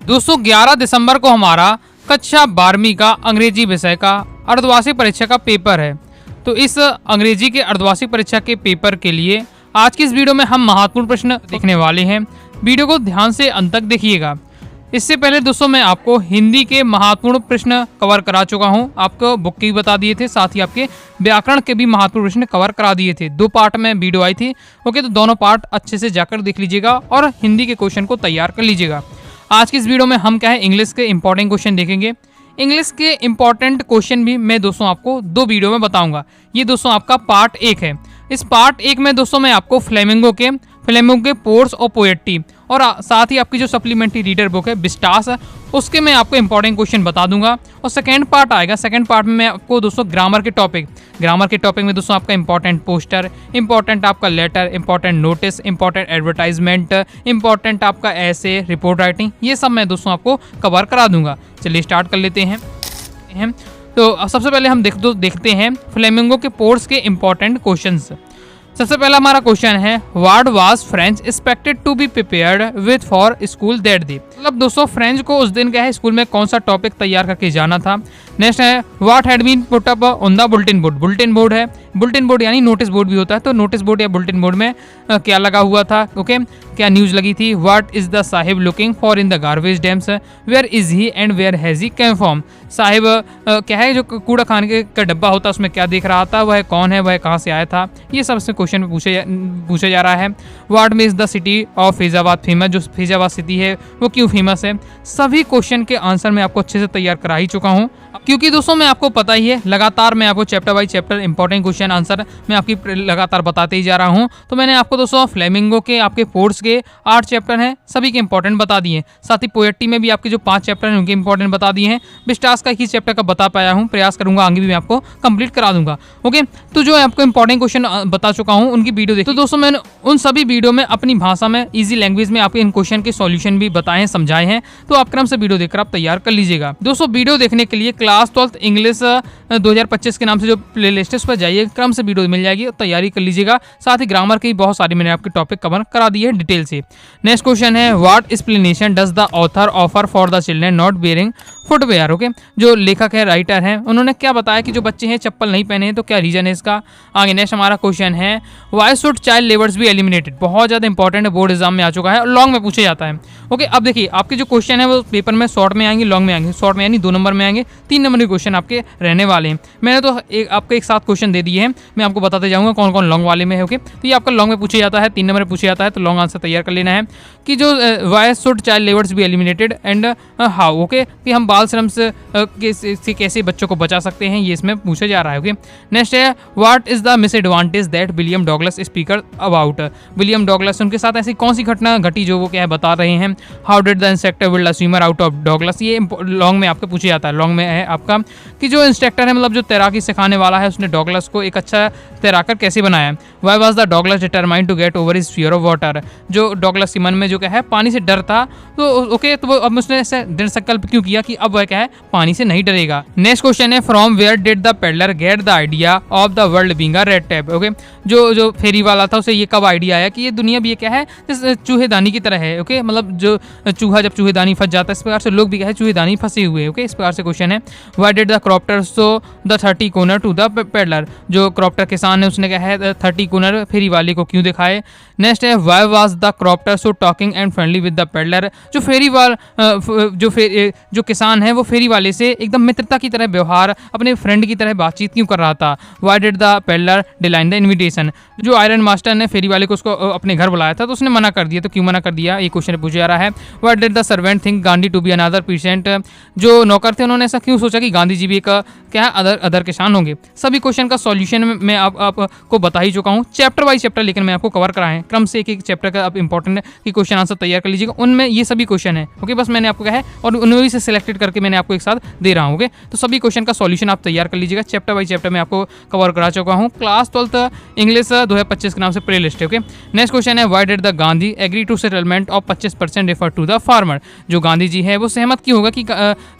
दोस्तों 11 दिसंबर को हमारा कक्षा 12वीं का अंग्रेजी विषय का अर्धवार्षिक परीक्षा का पेपर है। तो इस अंग्रेजी के अर्धवार्षिक परीक्षा के पेपर के लिए आज की इस वीडियो में हम महत्वपूर्ण प्रश्न देखने वाले हैं। वीडियो को ध्यान से अंत तक देखिएगा। इससे पहले दोस्तों मैं आपको हिंदी के महत्वपूर्ण प्रश्न कवर करा चुका हूं। आपको बुक के भी बता दिए थे, साथ ही आपके व्याकरण के भी महत्वपूर्ण प्रश्न कवर करा दिए थे। 2 पार्ट में वीडियो आई थी। ओके, तो दोनों पार्ट अच्छे से जाकर देख लीजिएगा और हिंदी के क्वेश्चन को तैयार कर लीजिएगा। आज की इस वीडियो में हम क्या है, इंग्लिश के इंपॉर्टेंट क्वेश्चन देखेंगे। इंग्लिश के इंपॉर्टेंट क्वेश्चन भी मैं दोस्तों आपको 2 वीडियो में बताऊंगा। ये दोस्तों आपका पार्ट 1 है। इस पार्ट 1 में दोस्तों मैं आपको फ्लेमिंगो के पोर्स और पोएट्री और साथ ही आपकी जो सप्लीमेंट्री रीडर बुक है विस्टास, उसके मैं आपको इंपॉर्टेंट क्वेश्चन बता दूंगा। और सेकंड पार्ट आएगा। सेकंड पार्ट में मैं आपको दोस्तों ग्रामर के टॉपिक में दोस्तों आपका इंपॉर्टेंट पोस्टर, इंपॉर्टेंट आपका letter, important notice, important advertisement, important आपका ऐसे, रिपोर्ट राइटिंग, ये सब मैं दोस्तों आपको कवर करा दूंगा। चलिए स्टार्ट कर लेते हैं। तो सबसे पहले हम देखते हैं फ्लेमिंगो के पोर्स के इंपॉर्टेंट क्वेश्चंस। सबसे पहला हमारा क्वेश्चन है, what was French expected to be prepared with for school that day. मतलब दोस्तों फ्रेंच को उस दिन क्या है, स्कूल में कौन सा टॉपिक तैयार करके जाना था। नेक्स्ट है, what had been put up on the bulletin board. Bulletin board है, बुलेटिन बोर्ड यानी नोटिस बोर्ड भी होता है, तो नोटिस बोर्ड या बुलेटिन बोर्ड में क्या लगा हुआ था। ओके, क्या न्यूज लगी थी। What is the Saheb looking for in the garbage dumps, where is he and where has he come from. Saheb क्या है, जो कूड़ा खाने का डब्बा होता है उसमें क्या देख रहा था, वह कौन है, वह कहाँ से आया था। ये सब से क्वेश्चन पूछा जा रहा है। What makes the city of Faizabad famous. जो फैजाबाद सिटी है वो क्यों फेमस है। सभी क्वेश्चन के आंसर मैं आपको अच्छे से तैयार करा ही चुका हूँ, क्योंकि दोस्तों मैं आपको पता ही है लगातार मैं आपको chapter by chapter important question answer मैं आपकी लगातार बताते ही जा रहा हूँ। तो मैंने आपको दोस्तों फ्लेमिंगो के आपके पोर्ट्स के 8 चैप्टर हैं, सभी के इंपॉर्टेंट बता दिए। साथ ही पोएट्री में भी आपके जो 5 चैप्टर हैं उनके इंपॉर्टेंट बता दिए हैं। विस्टास का 21 चैप्टर का बता पाया हूँ, प्रयास करूंगा आगे भी मैं आपको कंप्लीट करा दूंगा। ओके, तो जो आपको इंपॉर्टेंट क्वेश्चन बता चुका हूँ उनकी वीडियो देखिए। तो दोस्तों मैंने उन सभी वीडियो में अपनी भाषा में ईजी लैंग्वेज में आपके इन क्वेश्चन के सॉल्यूशन भी बताए समझाए हैं, तो आप क्रम से वीडियो देखकर आप तैयार कर लीजिएगा। दोस्तों वीडियो देखने के लिए क्लास 12th इंग्लिश 2025 के नाम से जो प्ले लिस्ट है उस पर जाइए, क्रम से वीडियो मिल जाएगी, तैयारी कर लीजिएगा। साथ ही ग्रामर की बहुत सारी मैंने आपके टॉपिक कवर करा दिए है डिटेल से। नेक्स्ट क्वेश्चन है, what explanation does the author offer for the children not wearing footwear. Okay, जो लेखक है, राइटर है, उन्होंने क्या बताया कि जो बच्चे हैं चप्पल नहीं पहने हैं, तो क्या रीजन है इसका। आगे नेक्स्ट हमारा क्वेश्चन है, why should child labours be eliminated. बहुत ज्यादा इंपॉर्टेंट है, बोर्ड एग्जाम में आ चुका है और लॉन्ग में पूछा जाता है। ओके, अब देखिए आपके जो क्वेश्चन है वो पेपर में शॉर्ट में आएंगे, लॉन्ग में आएंगे। शॉर्ट में यानी 2 नंबर में आएंगे, 3 नंबर के क्वेश्चन आपके रहने वाले हैं। मैंने तो आपको एक साथ क्वेश्चन दे दिए हैं, मैं आपको बताते जाऊंगा कौन कौन लॉन्ग वाले में है। ओके, तो ये आपका लॉन्ग में पूछा जाता है, 3 नंबर में पूछा जाता है, तो लॉन्ग आंसर तैयार कर लेना है कि जो why should child labours be eliminated and how. Okay, कि हम बाल श्रम से कैसे बच्चों को बचा सकते हैं, ये इसमें पूछा जा रहा है। ओके, नेक्स्ट है, what is the misadvantage that William Douglas speaker about. William Douglas, उनके साथ ऐसी कौन सी घटना घटी जो वो क्या है बता रहे हैं। How did the instructor build a swimmer out of Douglas. ये लॉन्ग में आपको पूछा जाता है। लॉन्ग में है आपका कि जो इंस्ट्रक्टर है, मतलब जो तैराकी सिखाने वाला है, उसने डॉगलस को एक अच्छा तैराकर कैसे बनाया। Why was the Douglas determined to get over his fear of water. जो डॉगलस के मन में जो क्या है पानी से डर था, तो ओके, तो वो अब उसने ऐसे दृढ़ संकल्प क्यों किया कि अब वह क्या है पानी से नहीं डरेगा। नेक्स्ट क्वेश्चन है, from where did the peddler get the idea of the world being a rat trap. Okay, जो फेरी वाला था उसे ये कब आइडिया आया कि ये दुनिया भी ये क्या है चूहेदानी की तरह है। ओके, मतलब जो चूहा जब चूहेदानी फंस जाता है, इस प्रकार से लोग भी क्या है चूहेदानी फंसे हुए। ओके, इस प्रकार से क्वेश्चन है, why did the crofter show the 30 kroner to the peddler. जो क्रॉप्टर किसान है उसने क्या है 30 कॉर्नर फेरी वाले को क्यों दिखाए। नेक्स्ट है, why was the crofter so talking and friendly with the peddler. जो जो किसान है वो फेरी वाले से एकदम मित्रता की तरह व्यवहार, अपने फ्रेंड की तरह बातचीत क्यों कर रहा था। Why did the peddler decline the invitation. जो आयरन मास्टर ने फेरी वाले को उसको अपने घर बुलाया था तो उसने मना कर दिया, तो क्यों मना कर दिया, ये क्वेश्चन पूछा जा रहा है। Why did the servant think Gandhi to be another patient. जो नौकर थे उन्होंने ऐसा क्यों सोचा कि गांधी जी भी एक क्या अदर किसान होंगे। सभी क्वेश्चन का सॉल्यूशन मैं आपको बता ही चुका हूँ, चैप्टर बाई चैप्टर, लेकिन मैं आपको कवर कराए क्रम से एक चैप्टर का इंपॉर्टेंट की क्वेश्चन आंसर तैयार कर लीजिएगा। उनमें ये सभी क्वेश्चन है। ओके, बस मैंने आपको कहा है और उनमें से सिलेक्टेड करके मैंने आपको एक साथ दे रहा हूँ। ओके, तो सभी क्वेश्चन का सॉल्यूशन आप तैयार कर लीजिएगा। चैप्टर बाई चैप्टर में आपको कवर करा चुका हूँ। क्लास 12th इंग्लिश 2025 के नाम से प्ले लिस्ट है। ओके, नेक्स्ट क्वेश्चन है why did the Gandhi agree to settlement of 25% refund to the farmer. जो गांधी जी है वो सहमत क्यों होगा कि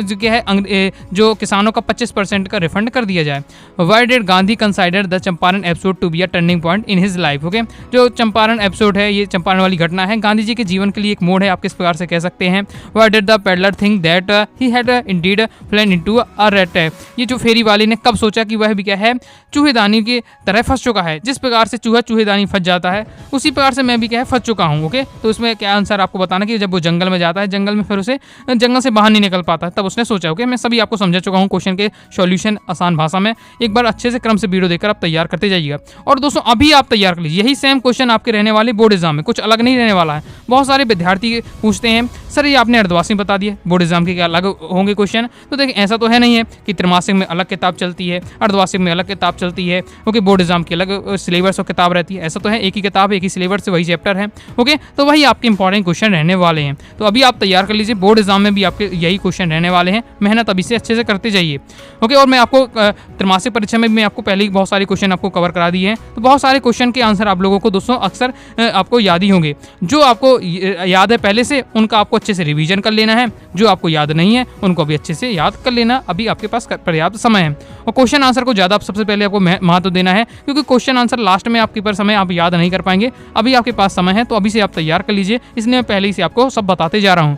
जो क्या है जो किसानों का 25% का रिफंड कर दिया जाए। Why did Gandhi consider the Champaran episode to be a turning point in his life. Okay, जो चंपारण एपिसोड है, ये चंपारण वाली घटना है, गांधी जी के जीवन के लिए एक मोड़ है, आप किस प्रकार से कह सकते हैं। Why did the peddler think that he had indeed fallen into a rat. ये जो फेरी वाले ने कब सोचा कि वह भी क्या है, चूहेदानी की तरह फंस चुका है। जिस प्रकार से चूहा चूहेदानी फंस जाता है उसी प्रकार से मैं भी क्या है फंस चुका हूँ। ओके, तो इसमें क्या आंसर आपको बताना कि जब वो जंगल में जाता है, जंगल में फिर उसे जंगल से बाहर नहीं निकल पाता, तब उसने सोचा। ओके, मैं सभी आपको समझा चुका हूँ क्वेश्चन के सॉल्यूशन आसान भाषा में। एक बार अच्छे से क्रम से वीडियो देखकर आप तैयार करते जाइएगा। और दोस्तों अभी आप तैयार कर लीजिए, यही सेम क्वेश्चन आपके रहने वाले बोर्ड एग्जाम में, कुछ अलग नहीं रहने वाला है। बहुत सारे विद्यार्थी पूछते हैं सर ये आपने अर्धवार्षिक बता दिया, बोर्ड एग्जाम के क्या अलग होंगे क्वेश्चन। तो देखिए ऐसा तो है नहीं है कि त्रैमासिक में अलग किताब चलती है, अर्धवार्षिक में अलग किताब चलती है। ओके, बोर्ड एग्जाम की अलग सिलेबस और किताब रहती है, ऐसा तो है। एक ही किताब, एक ही सिलेबस से वही चैप्टर है। ओके, तो वही आपके इंपॉर्टेंट क्वेश्चन रहने वाले हैं। तो अभी आप तैयार कर लीजिए, बोर्ड एग्जाम में भी आपके यही क्वेश्चन रहने वाले हैं। मेहनत अभी से अच्छे से करते जाइए। ओके, और मैं आपको त्रैमासिक परीक्षा में मैं आपको पहले ही बहुत सारे क्वेश्चन आपको कवर करा दिए हैं। तो बहुत सारे क्वेश्चन के आंसर आप लोगों को दोस्तों अक्सर आपको याद ही होंगे। जो आपको याद है पहले से उनका आपको अच्छे से रिवीजन कर लेना है, जो आपको याद नहीं है उनको भी अच्छे से याद कर लेना। अभी आपके पास पर्याप्त समय है और क्वेश्चन आंसर को ज़्यादा सबसे पहले आपको महत्व देना है, क्योंकि क्वेश्चन आंसर लास्ट में आपके पास समय आप याद नहीं कर पाएंगे। अभी आपके पास समय है तो अभी से आप तैयार कर लीजिए, इसलिए मैं पहले ही से आपको सब बताते जा रहा हूँ।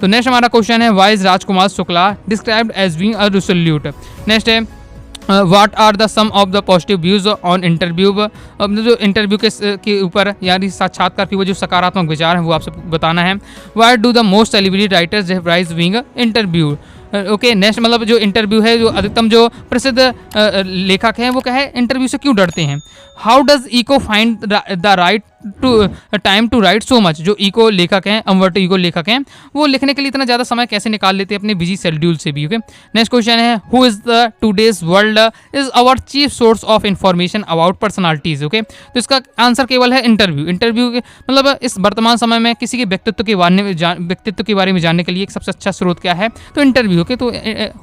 तो नेक्स्ट हमारा क्वेश्चन है why is Rajkumar Shukla described as being a resolute. Next है what are the some of the positive views on interview. जो इंटरव्यू के ऊपर यानी साक्षात्कार की वो जो सकारात्मक विचार हैं वो आपसे बताना है। Why do the most celebrity writers have rise being interview. Okay, next मतलब जो इंटरव्यू है, जो अधिकतम जो प्रसिद्ध लेखक हैं वो क्या है इंटरव्यू से क्यों डरते हैं। How does Eco find the right to time to write so much. जो इको लेखक हैं, अमवर्टो इको लेखक हैं, वो लिखने के लिए इतना ज़्यादा समय कैसे निकाल लेते हैं अपने बिजी शेड्यूल से भी। ओके, नेक्स्ट क्वेश्चन है who is the today's world is our chief source of information about personalities. Okay, तो इसका आंसर केवल है इंटरव्यू। इंटरव्यू के मतलब इस वर्तमान समय में किसी के व्यक्तित्व के बारे में जानने के लिए एक सबसे अच्छा स्रोत क्या है, तो इंटरव्यू। ओके, तो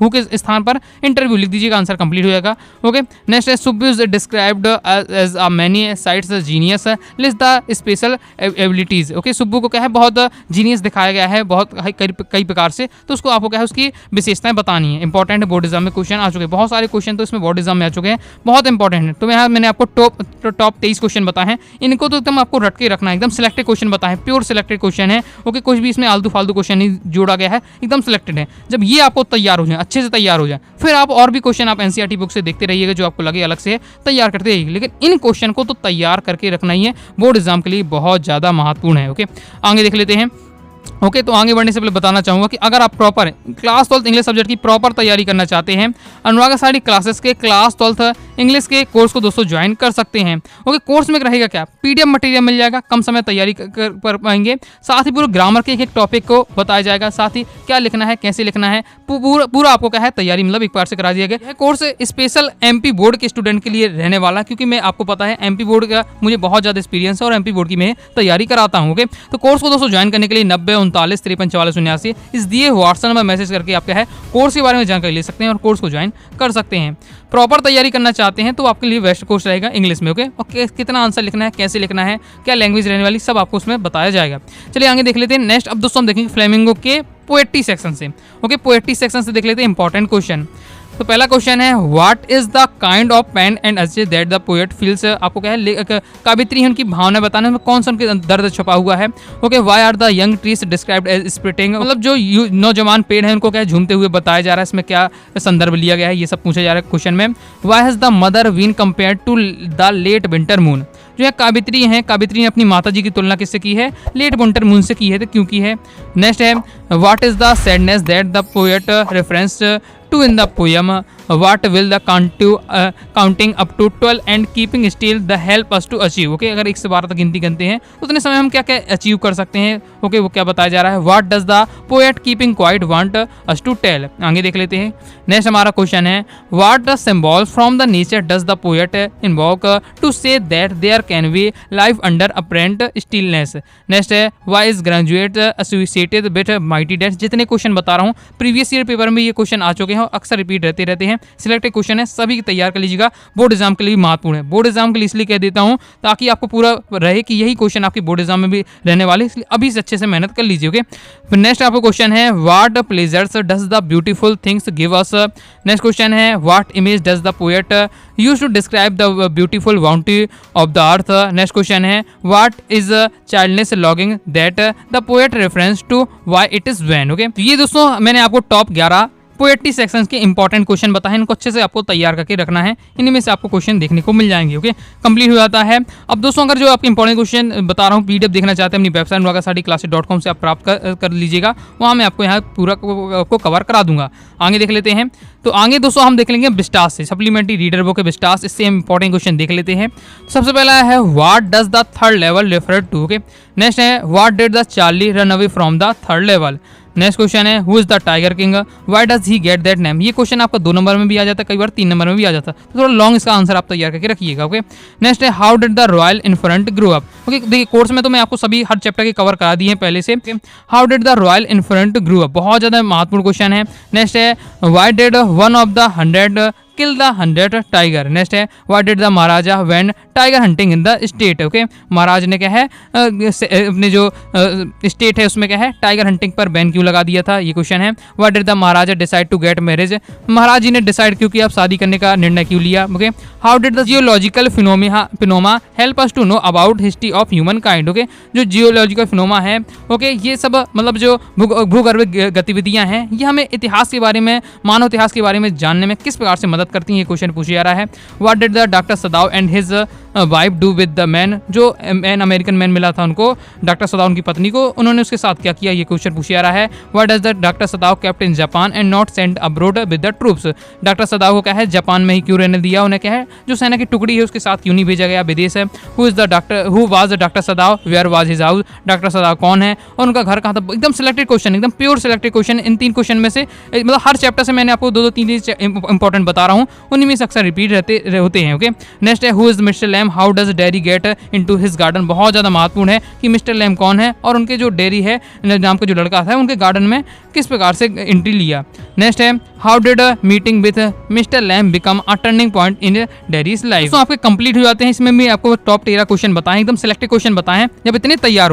हु के स्थान पर इंटरव्यू लिख दीजिएगा, आंसर कंप्लीट हो जाएगा। ओके, नेक्स्ट है Subbu is described as a many sides genius list the special abilities. Okay, Subbu को क्या है बहुत जीनियस दिखाया गया है, बहुत कई प्रकार से, तो उसको आपको क्या है उसकी विशेषताएं बतानी है। इंपॉर्टेंट बोर्ड एग्जाम में क्वेश्चन आ चुके हैं, बहुत सारे क्वेश्चन तो इसमें बोर्ड एग्जाम में आ चुके हैं, बहुत इंपॉर्टेंट है। तो यहाँ मैंने आपको टॉप 23 क्वेश्चन बताए हैं, इनको तो एकदम आपको रट के रखना है, एकदम सिलेक्टेड क्वेश्चन बताए हैं, प्योर सिलेक्टेड क्वेश्चन है। ओके, कुछ भी इसमें आलतू फालतू क्वेश्चन नहीं जोड़ा गया है, एकदम सिलेक्टेड है। जब ये आपको तैयार हो जाए, अच्छे से तैयार हो जाए, फिर आप और भी क्वेश्चन आप एनसीईआरटी बुक से देखते रहिएगा, जो आपको लगे अलग से तैयार करते रहिए। लेकिन इन क्वेश्चन को तो तैयार करके रखना ही है, बोर्ड एग्जाम के लिए बहुत ज़्यादा महत्वपूर्ण है। ओके, आगे देख लेते हैं। ओके, तो आगे बढ़ने से पहले बताना चाहूँगा कि अगर आप proper class 12th English subject की प्रॉपर तैयारी करना चाहते हैं, अनुराग साड़ी क्लासेस के क्लास 12th इंग्लिश के कोर्स को दोस्तों ज्वाइन कर सकते हैं। ओके, कोर्स में रहेगा क्या, पीडीएफ मटेरियल मिल जाएगा, कम समय तैयारी कर पाएंगे, साथ ही पूरा ग्रामर के एक टॉपिक को बताया जाएगा, साथ ही क्या लिखना है, कैसे लिखना है, पूरा आपको क्या है तैयारी मतलब एक बार से करा दिया गया। यह कोर्स स्पेशल एमपी बोर्ड के स्टूडेंट के लिए रहने वाला, क्योंकि मैं आपको पता है एमपी बोर्ड का मुझे बहुत ज़्यादा एक्सपीरियंस है और एमपी बोर्ड की मैं तैयारी कराता हूँ। ओके, तो कोर्स को दोस्तों ज्वाइन करने के लिए 90 39 53 44 79 इस दिए व्हाट्सएप में मैसेज करके आप क्या है कोर्स के बारे में जानकारी ले सकते हैं और कोर्स को ज्वाइन कर सकते हैं। प्रॉपर तैयारी करना चाहते हैं तो आपके लिए बेस्ट कोर्स रहेगा इंग्लिश में। ओके, और कितना आंसर लिखना है, कैसे लिखना है, क्या लैंग्वेज रहने वाली, सब आपको उसमें बताया जाएगा। चलिए आगे देख लेते हैं। नेक्स्ट अब दोस्तों हम देखेंगे फ्लेमिंगो के पोएट्री सेक्शन से। ओके, पोएट्री सेक्शन से देख लेते हैं इंपॉर्टेंट क्वेश्चन। तो पहला क्वेश्चन है what is the kind of pain and energy that the poet feels. आपको क्या है कवित्री उनकी भावना बताने में कौन सा उनके दर्द छुपा हुआ है। Okay, why are the young trees described as sprinting, मतलब जो नौजवान पेड़ है उनको क्या झूमते हुए बताया जा रहा है, इसमें क्या संदर्भ लिया गया है, ये सब पूछा जा रहा है क्वेश्चन में। Why has the mother been compared to the late winter moon. जो है कावित्री हैं, कावित्री ने अपनी माता जी की तुलना किससे की है, लेट विंटर मून से की है, तो क्यों की है। नेक्स्ट है what is the sadness that the poet reference to in the poem. What will the counting up to 12 and keeping still the help us to achieve. Okay, अगर 1 से 12 तक गिनती करते हैं उतने समय हम क्या क्या अचीव कर सकते हैं। ओके, वो क्या बताया जा रहा है, what does the poet keeping quiet want us to tell. आगे देख लेते हैं। नेक्स्ट हमारा क्वेश्चन है, what the symbols from the nature does the poet invoke to say that there can be life under apparent stillness. Next है, why is graduate associated with mighty death. जितने question बता रहा हूँ previous year paper में ये question आ चुके हैं और अक्सर रिपीट रहते हैं। सिलेक्टेड क्वेश्चन है, सभी तैयार कर लीजिएगा, बोर्ड एग्जाम के लिए भी महत्वपूर्ण है। बोर्ड एग्जाम के लिए इसलिए कह देता हूँ ताकि आपको पूरा रहे कि यही क्वेश्चन आपकी बोर्ड एग्जाम में भी रहने वाले, इसलिए अभी से अच्छे से मेहनत कर लीजिए। ओके, फिर नेक्स्ट आपका क्वेश्चन है, what pleasures does the beautiful things give us. Next question है, what image does the poet use to describe the beautiful bounty of the earth. Next question है, what is childness logging that the poet reference to why it is vain. Okay, तो ये दोस्तों मैंने आपको top 11 poetry sections के important question बताए, इनको अच्छे से आपको तैयार करके रखना है, इन्हीं में से आपको क्वेश्चन देखने को मिल जाएंगे। ओके, कंप्लीट हो जाता है। अब दोस्तों अगर जो आपके इंपॉर्टेंट क्वेश्चन बता रहा हूँ पीडीएफ देखना चाहते हैं अपनी वेबसाइट nuagastudyclasses.com से आप प्राप्त कर लीजिएगा, वहाँ मैं आपको यहाँ पूरा को कवर करा दूंगा। आगे देख लेते हैं। तो आगे दोस्तों हम देख लेंगे विस्टास से, सप्लीमेंट्री रीडर बुक है विस्टास, इससे हम इंपॉर्टेंट क्वेश्चन देख लेते हैं। सबसे पहला है, what does the third level refer to. Okay, next है, what did the Charlie run away from the third level. Next question है, who is the tiger king, why does he get that name. ये question आपका 2 number में भी आ जाता है, कई बार 3 number में भी आ जाता है, तो थोड़ा लॉन्ग इसका आंसर आप तैयार करके रखिएगा। ओके, नेक्स्ट है, how did the royal infant grow up. Okay, देखिए कोर्स में तो मैं आपको सभी हर चैप्टर के कवर करा दिए हैं पहले से। How did the royal infant grow up, बहुत ज्यादा महत्वपूर्ण क्वेश्चन है। नेक्स्ट है, why did one of the 100 kill the 100 tiger. Next है, what did the Maharaja when tiger hunting in the state. Okay, महाराज ने क्या है अपने जो स्टेट है उसमें क्या है टाइगर हंटिंग पर बैन क्यों लगा दिया था, ये क्वेश्चन है। What did the Maharaja decide to get marriage, महाराज जी ने डिसाइड क्यों किया, आप शादी करने का निर्णय क्यों लिया। Okay, how did the geological phenomena help us to know about history of human kind. Okay, जो जियोलॉजिकल फिनोमा है, ओके, ये सब मतलब जो भूगर्भ गतिविधियां हैं, ये हमें इतिहास के बारे में, मानव इतिहास के बारे में जानने में किस प्रकार से मदद करती हैं, ये क्वेश्चन पूछा जा रहा है। What did the doctor सदाव and his wife do with the man, जो मैन अमेरिकन मैन मिला था उनको, डॉक्टर सदाव उनकी पत्नी को, उन्होंने उसके साथ क्या किया, ये क्वेश्चन पूछा जा रहा है। What does the doctor सदाव kept in Japan and not sent abroad with the troops. Doctor सदाव को क्या है जापान में ही क्यों रहने दिया, उन्हें क्या है जो सेना की टुकड़ी है उसके साथ क्यों नहीं भेजा गया विदेश है। Who is the doctor, who was the doctor Sadao, where was his house, doctor Sadao कौन है और उनका घर कहाँ था। एकदम सिलेक्टेड क्वेश्चन, एकदम प्योर सिलेक्टेड क्वेश्चन। इन 3 क्वेश्चन में से मतलब हर चैप्टर से मैंने आपको 2-3 इंपॉर्टेंट बता रहा हूँ, उन्हीं में से अक्सर रिपीट होते हैं। ओके, नेक्स्ट है, who is mister Lamb, how does Derry get into his garden. बहुत ज्यादा महत्वपूर्ण है कि मिस्टर लैम कौन है और उनके जो डेयरी है नाम का जो लड़का था उनके गार्डन में किस प्रकार से एंट्री लिया। नेक्स्ट है, how did meeting with mister Lamb become a turning point in Derry's life. तो आपके कंप्लीट हो जाते हैं, इसमें भी आपको टॉप 13 क्वेश्चन बताएं, एकदम सिलेक्टेड क्वेश्चन बताएं। जब इतने तैयार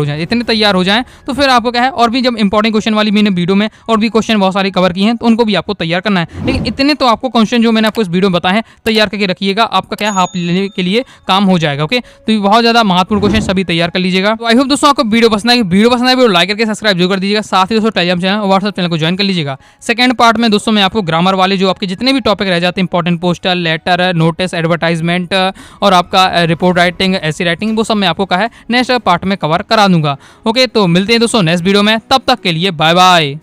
हो जाएं तो फिर आपको क्या है और भी जब इंपॉर्टेंट क्वेश्चन वाली मैंने वीडियो में और भी क्वेश्चन बहुत सारे कवर किए हैं तो उनको भी आपको तैयार करना है। लेकिन इतने तो आपको क्वेश्चन जो मैंने आपको इस वीडियो में बताए हैं तैयार करके रखिएगा, आपका क्या हाफ लेने के लिए काम हो जाएगा। ओके, तो ये बहुत ज्यादा महत्वपूर्ण क्वेश्चन सभी तैयार कर लीजिएगा। तो आई होप दोस्तों आपको वीडियो पसंद आएगी, वीडियो लाइक करके सब्सक्राइब जरूर कर दीजिएगा, साथ ही दोस्तों टेलीग्राम चैनल और व्हाट्सएप चैनल को ज्वाइन कर लीजिएगा। सेकंड पार्ट में दोस्तों मैं आपको ग्रामर वाले जो आपके जितने भी टॉपिक रह जाते हैं, important poster, letter, notice, advertisement और आपका रिपोर्ट राइटिंग, ऐसी राइटिंग, वो सब मैं आपको नेक्स्ट पार्ट में कवर करा दूंगा। ओके, तो मिलते हैं दोस्तों नेक्स्ट वीडियो में, तब तक के लिए बाय बाय।